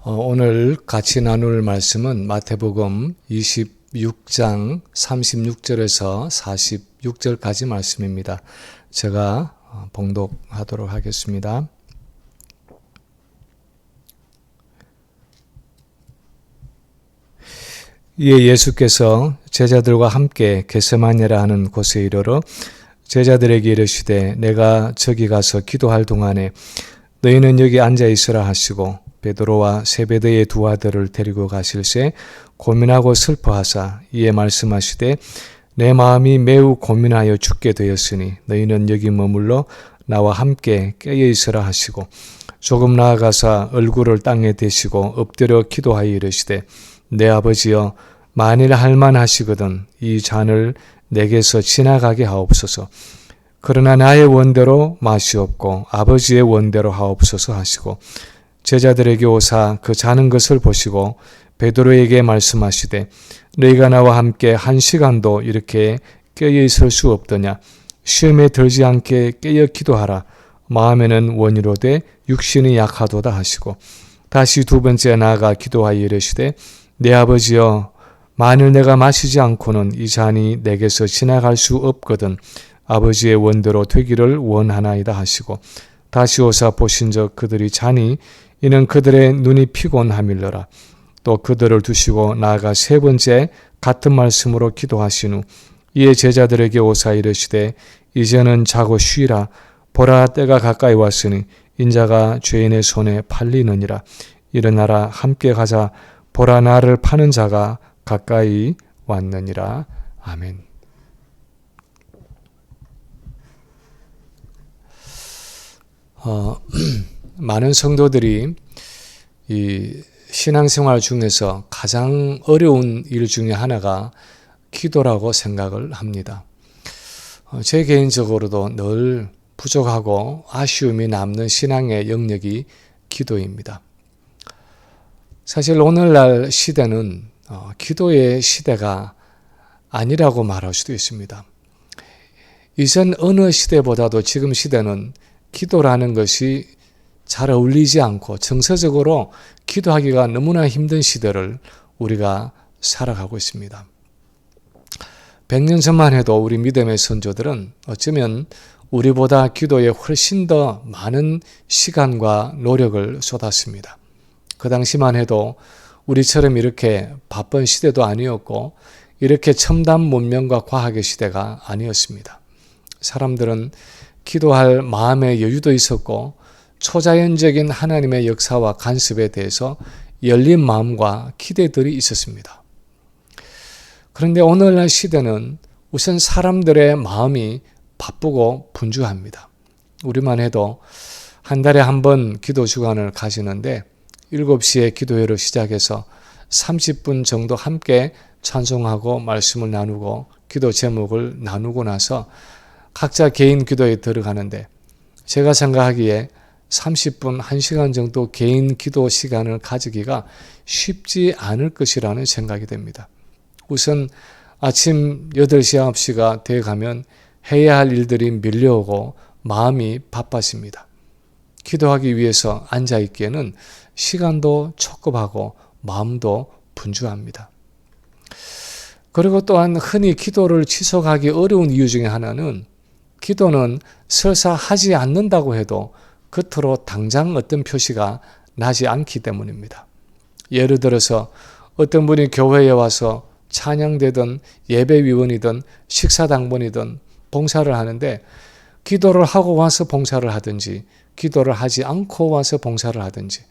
오늘 같이 나눌 말씀은 마태복음 26장 36절에서 46절까지 말씀입니다. 제가 봉독하도록 하겠습니다. 이에 예수께서 제자들과 함께 겟세마네라 하는 곳에 이르러 제자들에게 이르시되 내가 저기 가서 기도할 동안에 너희는 여기 앉아 있으라 하시고 베드로와 세베대의 두 아들을 데리고 가실새 고민하고 슬퍼하사 이에 말씀하시되 내 마음이 매우 고민하여 죽게 되었으니 너희는 여기 머물러 나와 함께 깨어 있으라 하시고 조금 나아가사 얼굴을 땅에 대시고 엎드려 기도하여 이르시되 내 아버지여 만일 할만하시거든 이 잔을 내게서 지나가게 하옵소서. 그러나 나의 원대로 마시옵고 아버지의 원대로 하옵소서 하시고 제자들에게 오사 그 자는 것을 보시고 베드로에게 말씀하시되 너희가 나와 함께 1시간도 이렇게 깨어 있을 수 없더냐. 시험에 들지 않게 깨어 기도하라. 마음에는 원이로되 육신이 약하도다 하시고 다시 두 번째 나아가 기도하여 이르시되 내 아버지여 만일 내가 마시지 않고는 이 잔이 내게서 지나갈 수 없거든 아버지의 원대로 되기를 원하나이다 하시고 다시 오사 보신즉 그들이 자니 이는 그들의 눈이 피곤함일러라. 또 그들을 두시고 나아가 세 번째 같은 말씀으로 기도하신 후 이에 제자들에게 오사 이르시되 이제는 자고 쉬라. 보라 때가 가까이 왔으니 인자가 죄인의 손에 팔리느니라. 일어나라 함께 가자. 보라 나를 파는 자가 가까이 왔느니라. 아멘. 많은 성도들이 이 신앙생활 중에서 가장 어려운 일 중에 하나가 기도라고 생각을 합니다. 제 개인적으로도 늘 부족하고 아쉬움이 남는 신앙의 영역이 기도입니다. 사실 오늘날 시대는 기도의 시대가 아니라고 말할 수도 있습니다. 이전 어느 시대보다도 지금 시대는 기도라는 것이 잘 어울리지 않고 정서적으로 기도하기가 너무나 힘든 시대를 우리가 살아가고 있습니다. 100년 전만 해도 우리 믿음의 선조들은 어쩌면 우리보다 기도에 훨씬 더 많은 시간과 노력을 쏟았습니다. 그 당시만 해도 우리처럼 이렇게 바쁜 시대도 아니었고 이렇게 첨단 문명과 과학의 시대가 아니었습니다. 사람들은 기도할 마음의 여유도 있었고 초자연적인 하나님의 역사와 간섭에 대해서 열린 마음과 기대들이 있었습니다. 그런데 오늘날 시대는 우선 사람들의 마음이 바쁘고 분주합니다. 우리만 해도 한 달에 한 번 기도 주간을 가지는데 7시에 기도회를 시작해서 30분 정도 함께 찬송하고 말씀을 나누고 기도 제목을 나누고 나서 각자 개인 기도에 들어가는데 제가 생각하기에 30분, 1시간 정도 개인 기도 시간을 가지기가 쉽지 않을 것이라는 생각이 됩니다. 우선 아침 8시, 9시가 돼가면 해야 할 일들이 밀려오고 마음이 바빠집니다. 기도하기 위해서 앉아있기에는 시간도 촉박하고 마음도 분주합니다. 그리고 또한 흔히 기도를 지속하기 어려운 이유 중에 하나는 기도는 설사 하지 않는다고 해도 겉으로 당장 어떤 표시가 나지 않기 때문입니다. 예를 들어서 어떤 분이 교회에 와서 찬양되든 예배위원이든 식사당번이든 봉사를 하는데 기도를 하고 와서 봉사를 하든지 기도를 하지 않고 와서 봉사를 하든지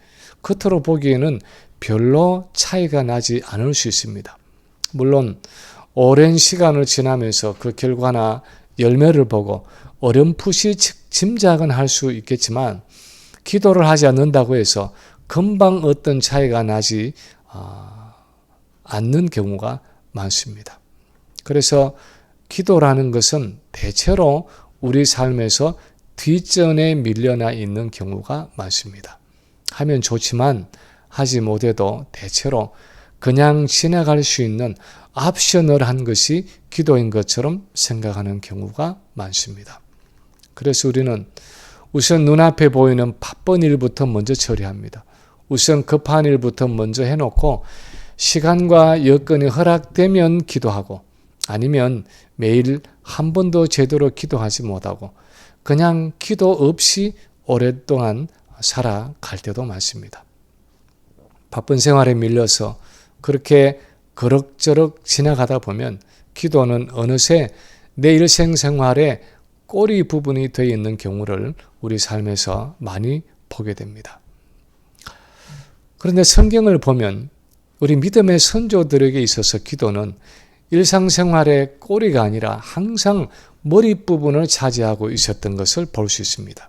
겉으로 보기에는 별로 차이가 나지 않을 수 있습니다. 물론 오랜 시간을 지나면서 그 결과나 열매를 보고 어렴풋이 짐작은 할 수 있겠지만 기도를 하지 않는다고 해서 금방 어떤 차이가 나지 않는 경우가 많습니다. 그래서 기도라는 것은 대체로 우리 삶에서 뒷전에 밀려나 있는 경우가 많습니다. 하면 좋지만 하지 못해도 대체로 그냥 지나갈 수 있는 옵셔널한 것이 기도인 것처럼 생각하는 경우가 많습니다. 그래서 우리는 우선 눈앞에 보이는 바쁜 일부터 먼저 처리합니다. 우선 급한 일부터 먼저 해놓고 시간과 여건이 허락되면 기도하고 아니면 매일 한 번도 제대로 기도하지 못하고 그냥 기도 없이 오랫동안 살아갈 때도 많습니다. 바쁜 생활에 밀려서 그렇게 그럭저럭 지나가다 보면 기도는 어느새 내 일생생활에 꼬리 부분이 되어 있는 경우를 우리 삶에서 많이 보게 됩니다. 그런데 성경을 보면 우리 믿음의 선조들에게 있어서 기도는 일상생활의 꼬리가 아니라 항상 머리 부분을 차지하고 있었던 것을 볼 수 있습니다.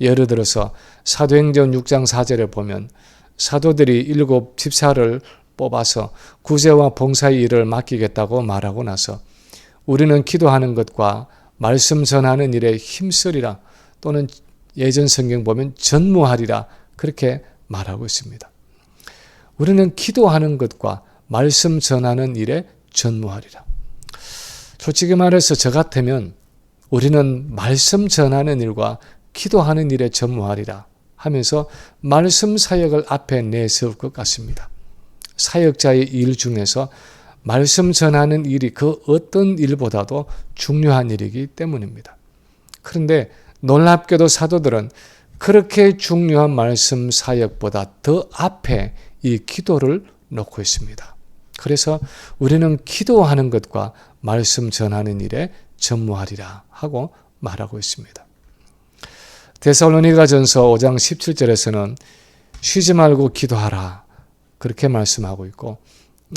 예를 들어서 사도행전 6장 4절에 보면 사도들이 7 집사를 뽑아서 구제와 봉사의 일을 맡기겠다고 말하고 나서 우리는 기도하는 것과 말씀 전하는 일에 힘쓰리라 또는 예전 성경 보면 전무하리라 그렇게 말하고 있습니다. 우리는 기도하는 것과 말씀 전하는 일에 전무하리라. 솔직히 말해서 저 같으면 우리는 말씀 전하는 일과 기도하는 일에 전무하리라 하면서 말씀 사역을 앞에 내세울 것 같습니다. 사역자의 일 중에서 말씀 전하는 일이 그 어떤 일보다도 중요한 일이기 때문입니다. 그런데 놀랍게도 사도들은 그렇게 중요한 말씀 사역보다 더 앞에 이 기도를 놓고 있습니다. 그래서 우리는 기도하는 것과 말씀 전하는 일에 전무하리라 하고 말하고 있습니다. 데살로니가전서 5장 17절에서는 쉬지 말고 기도하라 그렇게 말씀하고 있고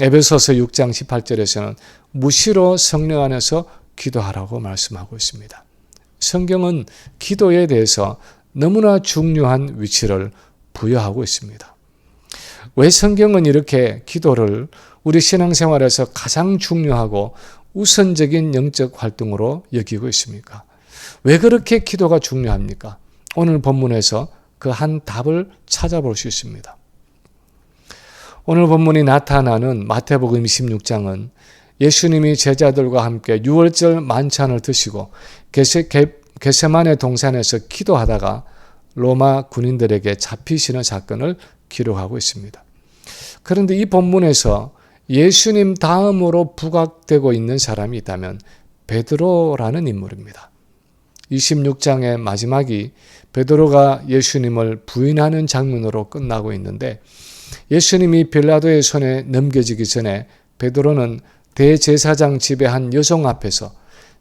에베소서 6장 18절에서는 무시로 성령 안에서 기도하라고 말씀하고 있습니다. 성경은 기도에 대해서 너무나 중요한 위치를 부여하고 있습니다. 왜 성경은 이렇게 기도를 우리 신앙생활에서 가장 중요하고 우선적인 영적 활동으로 여기고 있습니까? 왜 그렇게 기도가 중요합니까? 오늘 본문에서 그 한 답을 찾아볼 수 있습니다. 오늘 본문이 나타나는 마태복음 26장은 예수님이 제자들과 함께 유월절 만찬을 드시고 겟세마네 동산에서 기도하다가 로마 군인들에게 잡히시는 사건을 기록하고 있습니다. 그런데 이 본문에서 예수님 다음으로 부각되고 있는 사람이 있다면 베드로라는 인물입니다. 26장의 마지막이 베드로가 예수님을 부인하는 장면으로 끝나고 있는데 예수님이 빌라도의 손에 넘겨지기 전에 베드로는 대제사장 집의 한 여성 앞에서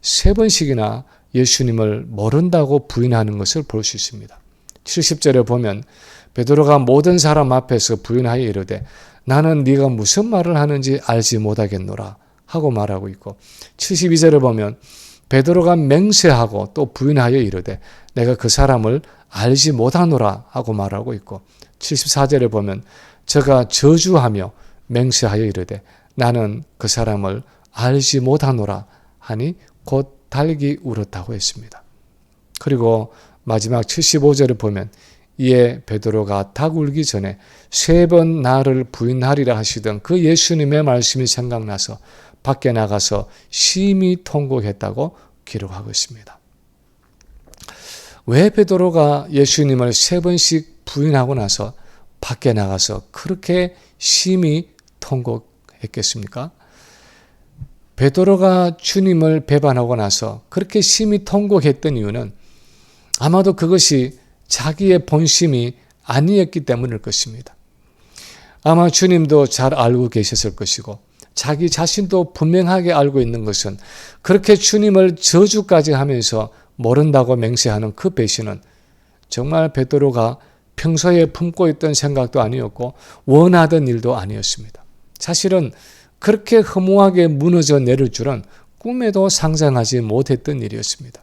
3번씩이나 예수님을 모른다고 부인하는 것을 볼 수 있습니다. 70절에 보면 베드로가 모든 사람 앞에서 부인하여 이르되 나는 네가 무슨 말을 하는지 알지 못하겠노라 하고 말하고 있고 72절에 보면 베드로가 맹세하고 또 부인하여 이르되 내가 그 사람을 알지 못하노라 하고 말하고 있고 74절에 보면 저가 저주하며 맹세하여 이르되 나는 그 사람을 알지 못하노라 하니 곧 달기 울었다고 했습니다. 그리고 마지막 75절을 보면 이에 베드로가 닭 울기 전에 3번 나를 부인하리라 하시던 그 예수님의 말씀이 생각나서 밖에 나가서 심히 통곡했다고 기록하고 있습니다. 왜 베드로가 예수님을 3번씩 부인하고 나서 밖에 나가서 그렇게 심히 통곡했겠습니까? 베드로가 주님을 배반하고 나서 그렇게 심히 통곡했던 이유는 아마도 그것이 자기의 본심이 아니었기 때문일 것입니다. 아마 주님도 잘 알고 계셨을 것이고 자기 자신도 분명하게 알고 있는 것은 그렇게 주님을 저주까지 하면서 모른다고 맹세하는 그 배신은 정말 베드로가 평소에 품고 있던 생각도 아니었고 원하던 일도 아니었습니다. 사실은 그렇게 허무하게 무너져 내릴 줄은 꿈에도 상상하지 못했던 일이었습니다.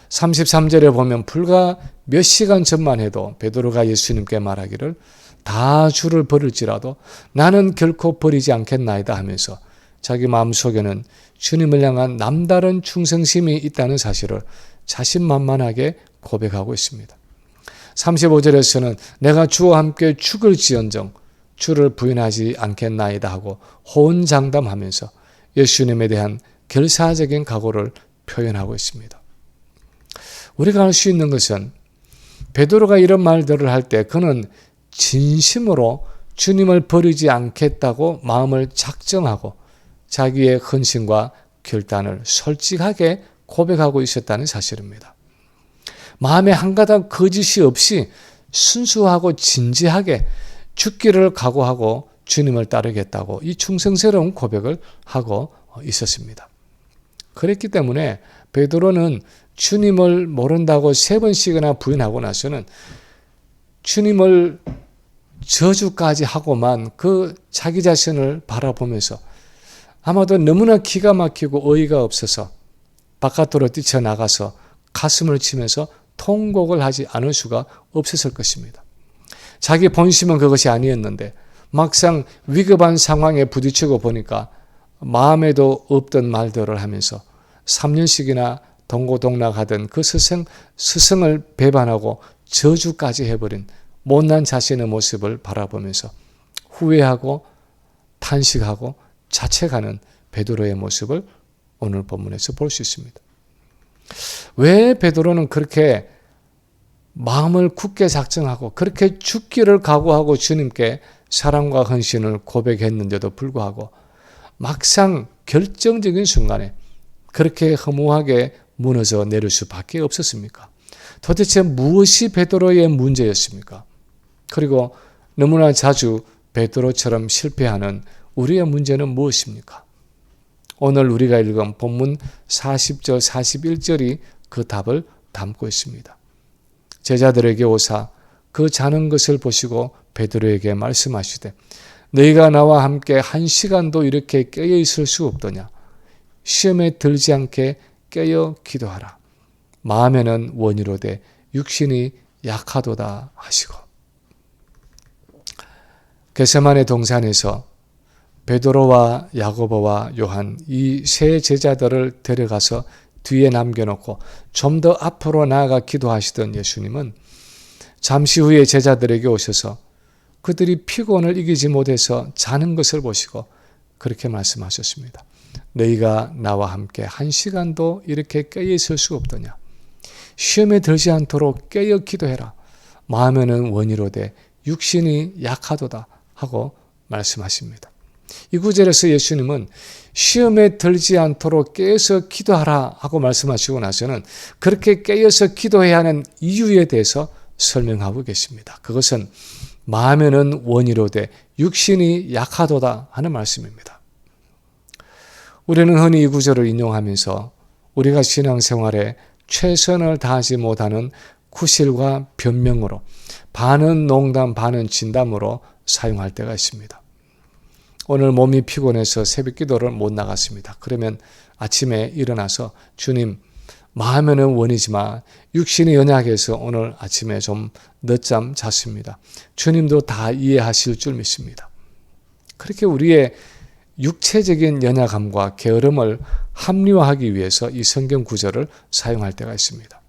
33절에 보면 불과 몇 시간 전만 해도 베드로가 예수님께 말하기를 다 주를 버릴지라도 나는 결코 버리지 않겠나이다 하면서 자기 마음속에는 주님을 향한 남다른 충성심이 있다는 사실을 자신만만하게 고백하고 있습니다. 35절에서는 내가 주와 함께 죽을지언정 주를 부인하지 않겠나이다 하고 호언장담하면서 예수님에 대한 결사적인 각오를 표현하고 있습니다. 우리가 알 수 있는 것은 베드로가 이런 말들을 할 때 그는 진심으로 주님을 버리지 않겠다고 마음을 작정하고 자기의 헌신과 결단을 솔직하게 고백하고 있었다는 사실입니다. 마음에 한 가닥 거짓이 없이 순수하고 진지하게 죽기를 각오하고 주님을 따르겠다고 이 충성스러운 고백을 하고 있었습니다. 그랬기 때문에 베드로는 주님을 모른다고 3번씩이나 부인하고 나서는 주님을 저주까지 하고만 그 자기 자신을 바라보면서 아마도 너무나 기가 막히고 어이가 없어서 바깥으로 뛰쳐나가서 가슴을 치면서 통곡을 하지 않을 수가 없었을 것입니다. 자기 본심은 그것이 아니었는데 막상 위급한 상황에 부딪히고 보니까 마음에도 없던 말들을 하면서 3년씩이나 동고동락하던 그 스승을 배반하고 저주까지 해버린 못난 자신의 모습을 바라보면서 후회하고 탄식하고 자책하는 베드로의 모습을 오늘 본문에서 볼 수 있습니다. 왜 베드로는 그렇게 마음을 굳게 작정하고 그렇게 죽기를 각오하고 주님께 사랑과 헌신을 고백했는데도 불구하고 막상 결정적인 순간에 그렇게 허무하게 무너져 내릴 수밖에 없었습니까? 도대체 무엇이 베드로의 문제였습니까? 그리고 너무나 자주 베드로처럼 실패하는 우리의 문제는 무엇입니까? 오늘 우리가 읽은 본문 40절 41절이 그 답을 담고 있습니다. 제자들에게 오사 그 자는 것을 보시고 베드로에게 말씀하시되 너희가 나와 함께 1시간도 이렇게 깨어 있을 수 없더냐? 시험에 들지 않게 깨어 기도하라. 마음에는 원이로되 육신이 약하도다 하시고. 겟세마네 동산에서 베드로와 야고보와 요한 이 세 제자들을 데려가서 뒤에 남겨놓고 좀 더 앞으로 나아가 기도하시던 예수님은 잠시 후에 제자들에게 오셔서 그들이 피곤을 이기지 못해서 자는 것을 보시고 그렇게 말씀하셨습니다. 너희가 나와 함께 1시간도 이렇게 깨어 있을 수 없더냐? 시험에 들지 않도록 깨어 기도해라. 마음에는 원이로되 육신이 약하도다 하고 말씀하십니다. 이 구절에서 예수님은 시험에 들지 않도록 깨어서 기도하라 하고 말씀하시고 나서는 그렇게 깨어서 기도해야 하는 이유에 대해서 설명하고 계십니다. 그것은 마음에는 원이로되 육신이 약하도다 하는 말씀입니다. 우리는 흔히 이 구절을 인용하면서 우리가 신앙생활에 최선을 다하지 못하는 구실과 변명으로 반은 농담 반은 진담으로 사용할 때가 있습니다. 오늘 몸이 피곤해서 새벽 기도를 못 나갔습니다. 그러면 아침에 일어나서 주님 마음에는 원이지만 육신이 연약해서 오늘 아침에 좀 늦잠 잤습니다. 주님도 다 이해하실 줄 믿습니다. 그렇게 우리의 육체적인 연약함과 게으름을 합리화하기 위해서 이 성경 구절을 사용할 때가 있습니다.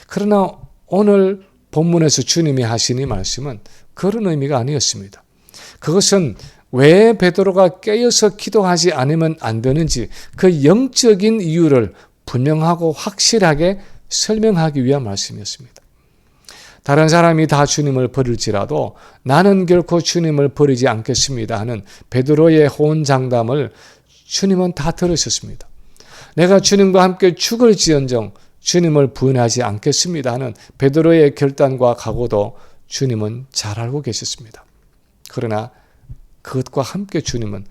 그러나 오늘 본문에서 주님이 하신 이 말씀은 그런 의미가 아니었습니다. 그것은 왜 베드로가 깨어서 기도하지 않으면 안 되는지 그 영적인 이유를 분명하고 확실하게 설명하기 위한 말씀이었습니다. 다른 사람이 다 주님을 버릴지라도 나는 결코 주님을 버리지 않겠습니다 하는 베드로의 호언장담을 주님은 다 들으셨습니다. 내가 주님과 함께 죽을지언정 주님을 부인하지 않겠습니다 하는 베드로의 결단과 각오도 주님은 잘 알고 계셨습니다. 그러나 그것과 함께 주님은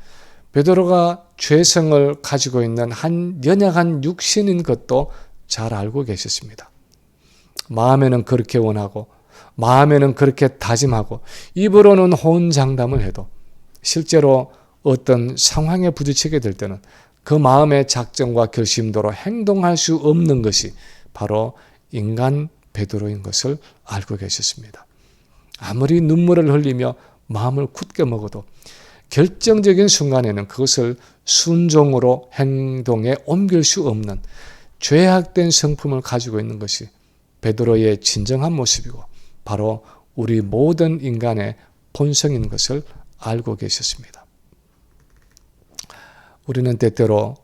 베드로가 죄성을 가지고 있는 한 연약한 육신인 것도 잘 알고 계셨습니다. 마음에는 그렇게 원하고 마음에는 그렇게 다짐하고 입으로는 호언장담을 해도 실제로 어떤 상황에 부딪히게 될 때는 그 마음의 작정과 결심도로 행동할 수 없는 것이 바로 인간 베드로인 것을 알고 계셨습니다. 아무리 눈물을 흘리며 마음을 굳게 먹어도 결정적인 순간에는 그것을 순종으로 행동에 옮길 수 없는 죄악된 성품을 가지고 있는 것이 베드로의 진정한 모습이고 바로 우리 모든 인간의 본성인 것을 알고 계셨습니다. 우리는 때때로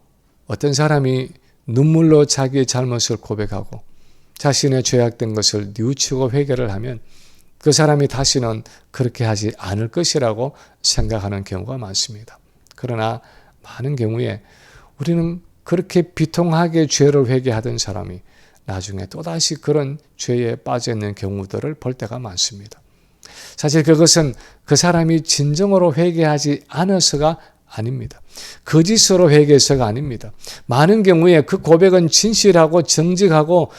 어떤 사람이 눈물로 자기의 잘못을 고백하고 자신의 죄악된 것을 뉘우치고 회개를 하면 그 사람이 다시는 그렇게 하지 않을 것이라고 생각하는 경우가 많습니다. 그러나 많은 경우에 우리는 그렇게 비통하게 죄를 회개하던 사람이 나중에 또다시 그런 죄에 빠져 있는 경우들을 볼 때가 많습니다. 사실 그것은 그 사람이 진정으로 회개하지 않아서가 아닙니다. 거짓으로 회개해서가 아닙니다. 많은 경우에 그 고백은 진실하고 정직하고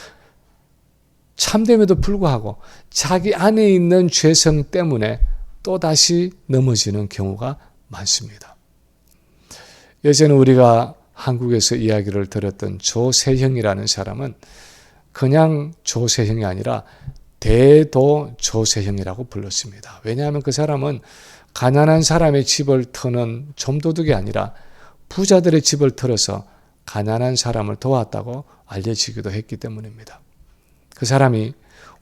참됨에도 불구하고 자기 안에 있는 죄성 때문에 또다시 넘어지는 경우가 많습니다. 예전에 우리가 한국에서 이야기를 들었던 조세형이라는 사람은 그냥 조세형이 아니라 대도조세형이라고 불렀습니다. 왜냐하면 그 사람은 가난한 사람의 집을 터는 좀도둑이 아니라 부자들의 집을 털어서 가난한 사람을 도왔다고 알려지기도 했기 때문입니다. 그 사람이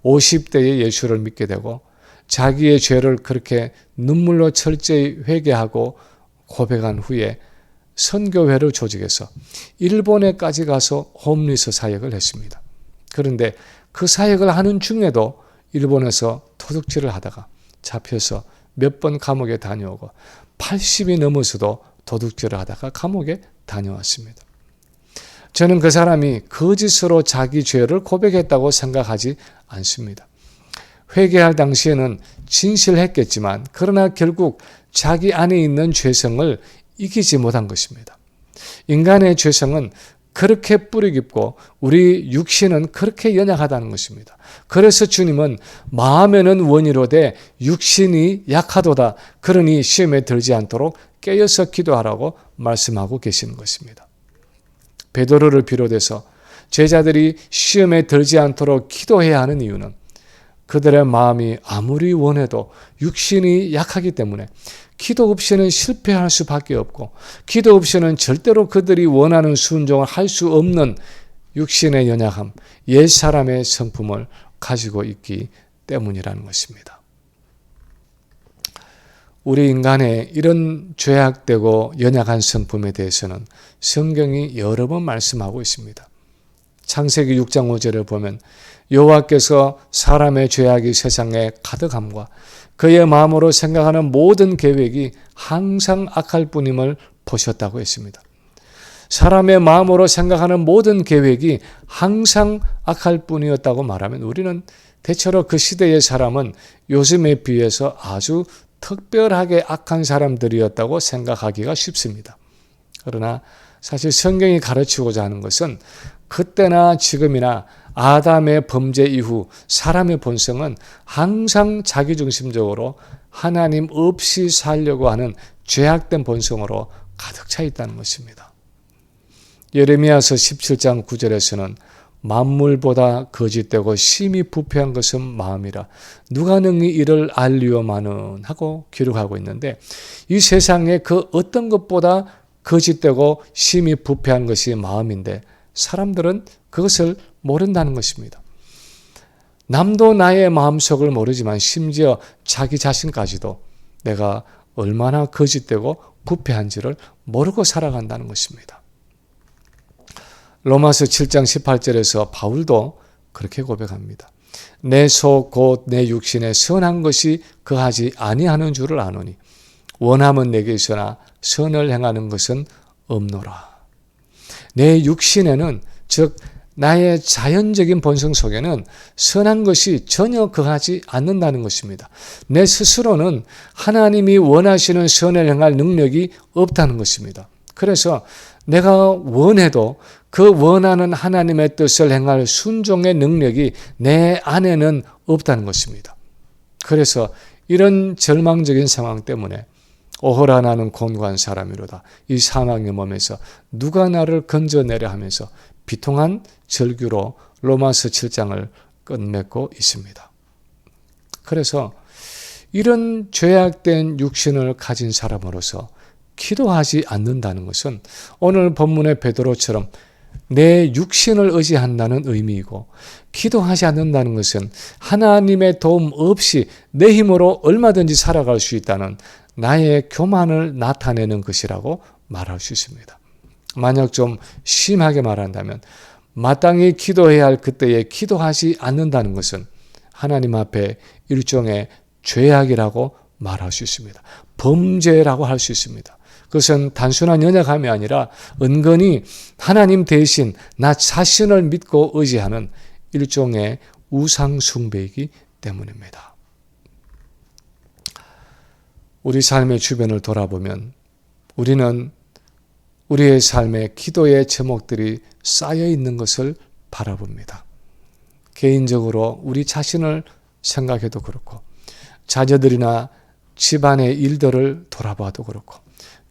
50대에 예수를 믿게 되고 자기의 죄를 그렇게 눈물로 철저히 회개하고 고백한 후에 선교회를 조직해서 일본에까지 가서 홈리스 사역을 했습니다. 그런데 그 사역을 하는 중에도 일본에서 도둑질을 하다가 잡혀서 몇 번 감옥에 다녀오고 80이 넘어서도 도둑질을 하다가 감옥에 다녀왔습니다. 저는 그 사람이 거짓으로 자기 죄를 고백했다고 생각하지 않습니다. 회개할 당시에는 진실했겠지만 그러나 결국 자기 안에 있는 죄성을 이기지 못한 것입니다. 인간의 죄성은 그렇게 뿌리 깊고 우리 육신은 그렇게 연약하다는 것입니다. 그래서 주님은 마음에는 원이로되 육신이 약하도다. 그러니 시험에 들지 않도록 깨어서 기도하라고 말씀하고 계시는 것입니다. 베드로를 비롯해서 제자들이 시험에 들지 않도록 기도해야 하는 이유는 그들의 마음이 아무리 원해도 육신이 약하기 때문에 기도 없이는 실패할 수밖에 없고 기도 없이는 절대로 그들이 원하는 순종을 할 수 없는 육신의 연약함, 옛사람의 성품을 가지고 있기 때문이라는 것입니다. 우리 인간의 이런 죄악되고 연약한 성품에 대해서는 성경이 여러 번 말씀하고 있습니다. 창세기 6장 5절을 보면 여호와께서 사람의 죄악이 세상에 가득함과 그의 마음으로 생각하는 모든 계획이 항상 악할 뿐임을 보셨다고 했습니다. 사람의 마음으로 생각하는 모든 계획이 항상 악할 뿐이었다고 말하면 우리는 대체로 그 시대의 사람은 요즘에 비해서 아주 특별하게 악한 사람들이었다고 생각하기가 쉽습니다. 그러나 사실 성경이 가르치고자 하는 것은 그때나 지금이나 아담의 범죄 이후 사람의 본성은 항상 자기중심적으로 하나님 없이 살려고 하는 죄악된 본성으로 가득 차 있다는 것입니다. 예레미야서 17장 9절에서는 만물보다 거짓되고 심히 부패한 것은 마음이라 누가 능히 이를 알리오마는 하고 기록하고 있는데 이 세상에 그 어떤 것보다 거짓되고 심히 부패한 것이 마음인데 사람들은 그것을 모른다는 것입니다. 남도 나의 마음속을 모르지만 심지어 자기 자신까지도 내가 얼마나 거짓되고 부패한지를 모르고 살아간다는 것입니다. 로마서 7장 18절에서 바울도 그렇게 고백합니다. 내 속 곧 내 육신에 선한 것이 거하지 아니하는 줄을 아노니 원함은 내게 있으나 선을 행하는 것은 없노라. 내 육신에는 즉 나의 자연적인 본성 속에는 선한 것이 전혀 거하지 않는다는 것입니다. 내 스스로는 하나님이 원하시는 선을 행할 능력이 없다는 것입니다. 그래서 내가 원해도 그 원하는 하나님의 뜻을 행할 순종의 능력이 내 안에는 없다는 것입니다. 그래서 이런 절망적인 상황 때문에 오호라 나는 곤고한 사람이로다. 이 사망의 몸에서 누가 나를 건져내려 하면서 비통한 절규로 로마서 7장을 끝맺고 있습니다. 그래서 이런 죄악된 육신을 가진 사람으로서 기도하지 않는다는 것은 오늘 본문의 베드로처럼 내 육신을 의지한다는 의미이고 기도하지 않는다는 것은 하나님의 도움 없이 내 힘으로 얼마든지 살아갈 수 있다는 나의 교만을 나타내는 것이라고 말할 수 있습니다. 만약 좀 심하게 말한다면 마땅히 기도해야 할 그때에 기도하지 않는다는 것은 하나님 앞에 일종의 죄악이라고 말할 수 있습니다. 범죄라고 할 수 있습니다. 그것은 단순한 연약함이 아니라 은근히 하나님 대신 나 자신을 믿고 의지하는 일종의 우상 숭배이기 때문입니다. 우리 삶의 주변을 돌아보면 우리는 우리의 삶에 기도의 제목들이 쌓여 있는 것을 바라봅니다. 개인적으로 우리 자신을 생각해도 그렇고, 자녀들이나 집안의 일들을 돌아봐도 그렇고,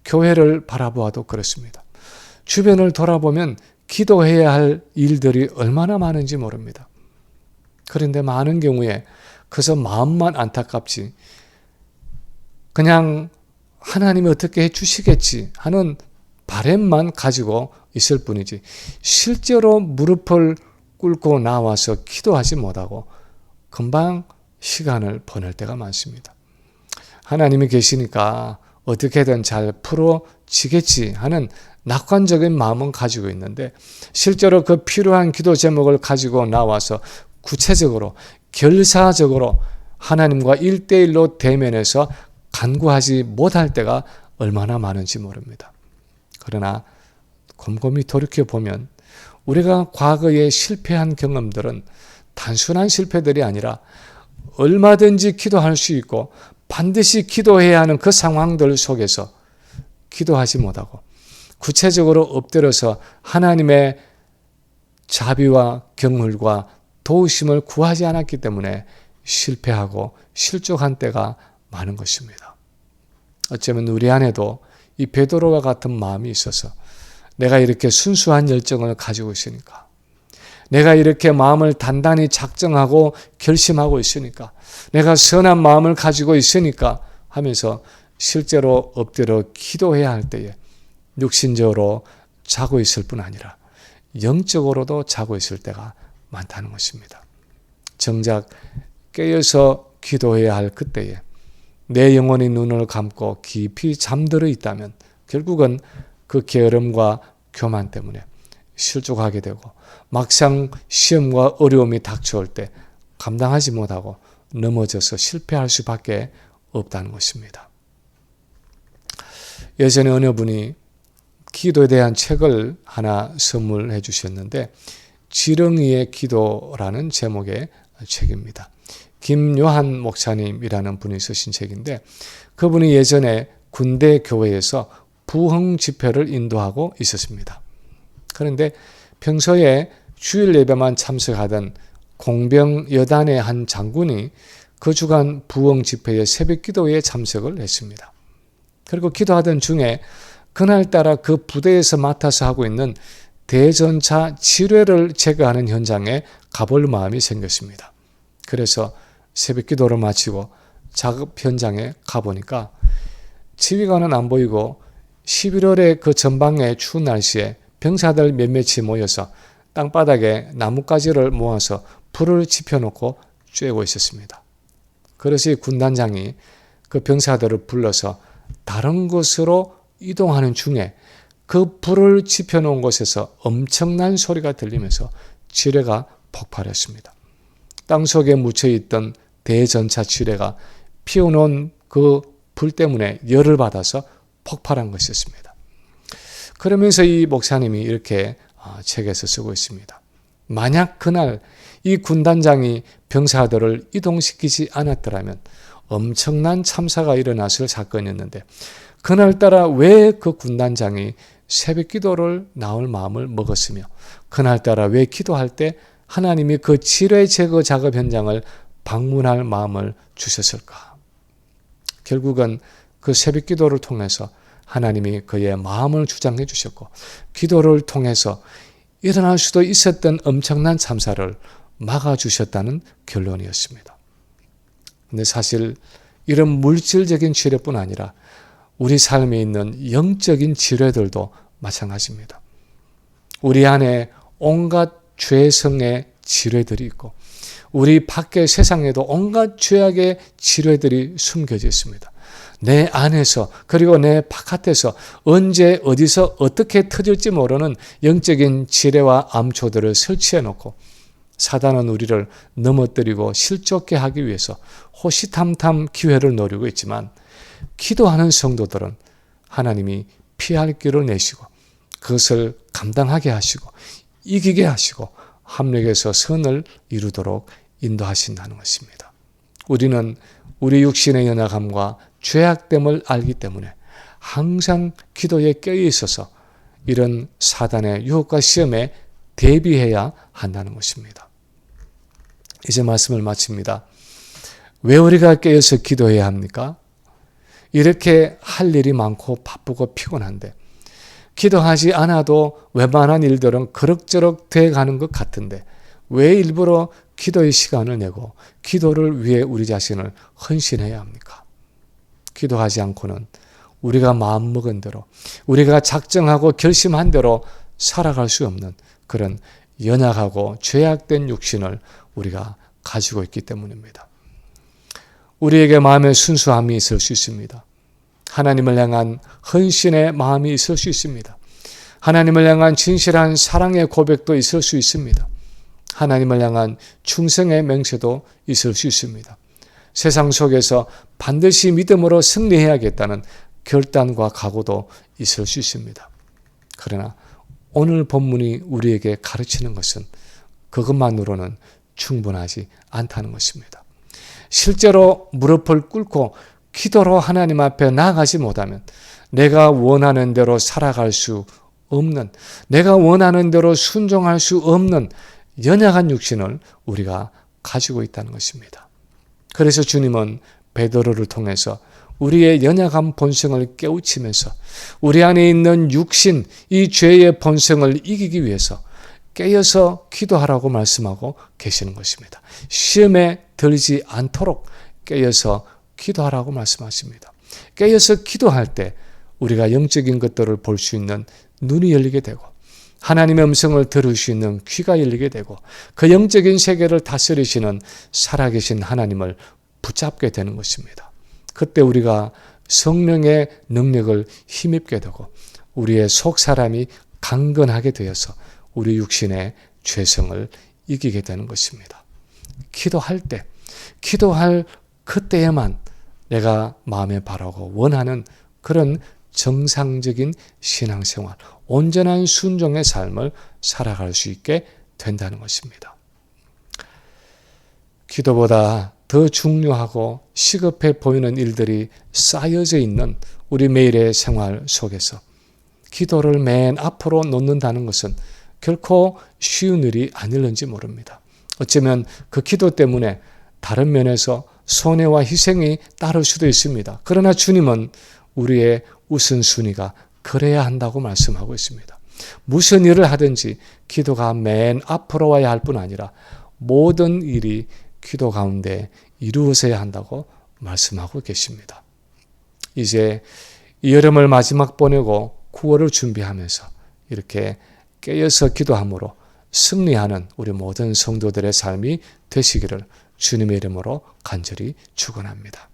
교회를 바라보아도 그렇습니다. 주변을 돌아보면 기도해야 할 일들이 얼마나 많은지 모릅니다. 그런데 많은 경우에 그래서 마음만 안타깝지, 그냥 하나님이 어떻게 해주시겠지 하는 바람만 가지고 있을 뿐이지, 실제로 무릎을 꿇고 나와서 기도하지 못하고 금방 시간을 보낼 때가 많습니다. 하나님이 계시니까 어떻게든 잘 풀어지겠지 하는 낙관적인 마음은 가지고 있는데, 실제로 그 필요한 기도 제목을 가지고 나와서 구체적으로 결사적으로 하나님과 1대1로 대면해서 간구하지 못할 때가 얼마나 많은지 모릅니다. 그러나 곰곰이 돌이켜보면 우리가 과거에 실패한 경험들은 단순한 실패들이 아니라 얼마든지 기도할 수 있고 반드시 기도해야 하는 그 상황들 속에서 기도하지 못하고 구체적으로 엎드려서 하나님의 자비와 경휼과 도우심을 구하지 않았기 때문에 실패하고 실족한 때가 많은 것입니다. 어쩌면 우리 안에도 이 베드로와 같은 마음이 있어서 내가 이렇게 순수한 열정을 가지고 있으니까, 내가 이렇게 마음을 단단히 작정하고 결심하고 있으니까, 내가 선한 마음을 가지고 있으니까 하면서 실제로 엎드려 기도해야 할 때에 육신적으로 자고 있을 뿐 아니라 영적으로도 자고 있을 때가 많다는 것입니다. 정작 깨어서 기도해야 할 그때에 내 영혼이 눈을 감고 깊이 잠들어 있다면 결국은 그 게으름과 교만 때문에 실족하게 되고, 막상 시험과 어려움이 닥쳐올 때 감당하지 못하고 넘어져서 실패할 수밖에 없다는 것입니다. 예전에 어느 분이 기도에 대한 책을 하나 선물해 주셨는데, 지렁이의 기도라는 제목의 책입니다. 김요한 목사님이라는 분이 쓰신 책인데, 그분이 예전에 군대 교회에서 부흥 집회를 인도하고 있었습니다. 그런데 평소에 주일 예배만 참석하던 공병 여단의 한 장군이 그 주간 부흥 집회의 새벽 기도에 참석을 했습니다. 그리고 기도하던 중에 그날따라 그 부대에서 맡아서 하고 있는 대전차 지뢰를 제거하는 현장에 가볼 마음이 생겼습니다. 그래서 새벽 기도를 마치고 작업 현장에 가보니까 지휘관은 안 보이고 11월의 그 전방의 추운 날씨에 병사들 몇몇이 모여서 땅바닥에 나뭇가지를 모아서 불을 지펴놓고 쬐고 있었습니다. 그래서 이 군단장이 그 병사들을 불러서 다른 곳으로 이동하는 중에 그 불을 지펴놓은 곳에서 엄청난 소리가 들리면서 지뢰가 폭발했습니다. 땅속에 묻혀있던 대전차 지뢰가 피워놓은 그 불 때문에 열을 받아서 폭발한 것이었습니다. 그러면서 이 목사님이 이렇게 책에서 쓰고 있습니다. 만약 그날 이 군단장이 병사들을 이동시키지 않았더라면 엄청난 참사가 일어났을 사건이었는데, 그날따라 왜 그 군단장이 새벽 기도를 나올 마음을 먹었으며, 그날따라 왜 기도할 때 하나님이 그 지뢰 제거 작업 현장을 방문할 마음을 주셨을까? 결국은 그 새벽 기도를 통해서 하나님이 그의 마음을 주장해 주셨고, 기도를 통해서 일어날 수도 있었던 엄청난 참사를 막아주셨다는 결론이었습니다. 근데 사실 이런 물질적인 지뢰뿐 아니라 우리 삶에 있는 영적인 지뢰들도 마찬가지입니다. 우리 안에 온갖 죄성의 지뢰들이 있고, 우리 밖의 세상에도 온갖 죄악의 지뢰들이 숨겨져 있습니다. 내 안에서 그리고 내 바깥에서 언제 어디서 어떻게 터질지 모르는 영적인 지뢰와 암초들을 설치해 놓고 사단은 우리를 넘어뜨리고 실족게 하기 위해서 호시탐탐 기회를 노리고 있지만 기도하는 성도들은 하나님이 피할 길을 내시고 그것을 감당하게 하시고 이기게 하시고 합력해서 선을 이루도록 인도하신다는 것입니다. 우리는 우리 육신의 연약함과 죄악됨을 알기 때문에 항상 기도에 깨어 있어서 이런 사단의 유혹과 시험에 대비해야 한다는 것입니다. 이제 말씀을 마칩니다. 왜 우리가 깨어서 기도해야 합니까? 이렇게 할 일이 많고 바쁘고 피곤한데 기도하지 않아도 웬만한 일들은 그럭저럭 돼가는 것 같은데 왜 일부러 기도의 시간을 내고 기도를 위해 우리 자신을 헌신해야 합니까? 기도하지 않고는 우리가 마음먹은 대로 우리가 작정하고 결심한 대로 살아갈 수 없는 그런 연약하고 죄악된 육신을 우리가 가지고 있기 때문입니다. 우리에게 마음의 순수함이 있을 수 있습니다. 하나님을 향한 헌신의 마음이 있을 수 있습니다. 하나님을 향한 진실한 사랑의 고백도 있을 수 있습니다. 하나님을 향한 충성의 맹세도 있을 수 있습니다. 세상 속에서 반드시 믿음으로 승리해야겠다는 결단과 각오도 있을 수 있습니다. 그러나 오늘 본문이 우리에게 가르치는 것은 그것만으로는 충분하지 않다는 것입니다. 실제로 무릎을 꿇고 기도로 하나님 앞에 나아가지 못하면 내가 원하는 대로 살아갈 수 없는, 내가 원하는 대로 순종할 수 없는 연약한 육신을 우리가 가지고 있다는 것입니다. 그래서 주님은 베드로를 통해서 우리의 연약한 본성을 깨우치면서 우리 안에 있는 육신, 이 죄의 본성을 이기기 위해서 깨어서 기도하라고 말씀하고 계시는 것입니다. 시험에 들지 않도록 깨어서 기도하라고 말씀하십니다. 깨어서 기도할 때 우리가 영적인 것들을 볼 수 있는 눈이 열리게 되고 하나님의 음성을 들을 수 있는 귀가 열리게 되고 그 영적인 세계를 다스리시는 살아계신 하나님을 붙잡게 되는 것입니다. 그때 우리가 성령의 능력을 힘입게 되고 우리의 속 사람이 강건하게 되어서 우리 육신의 죄성을 이기게 되는 것입니다. 기도할 때, 기도할 그때에만 내가 마음에 바라고 원하는 그런 정상적인 신앙생활, 온전한 순종의 삶을 살아갈 수 있게 된다는 것입니다. 기도보다 더 중요하고 시급해 보이는 일들이 쌓여져 있는 우리 매일의 생활 속에서 기도를 맨 앞으로 놓는다는 것은 결코 쉬운 일이 아닐는지 모릅니다. 어쩌면 그 기도 때문에 다른 면에서 손해와 희생이 따를 수도 있습니다. 그러나 주님은 우리의 우선순위가 그래야 한다고 말씀하고 있습니다. 무슨 일을 하든지 기도가 맨 앞으로 와야 할 뿐 아니라 모든 일이 기도 가운데 이루어져야 한다고 말씀하고 계십니다. 이제 이 여름을 마지막 보내고 9월을 준비하면서 이렇게 깨어서 기도함으로 승리하는 우리 모든 성도들의 삶이 되시기를 주님의 이름으로 간절히 축원합니다.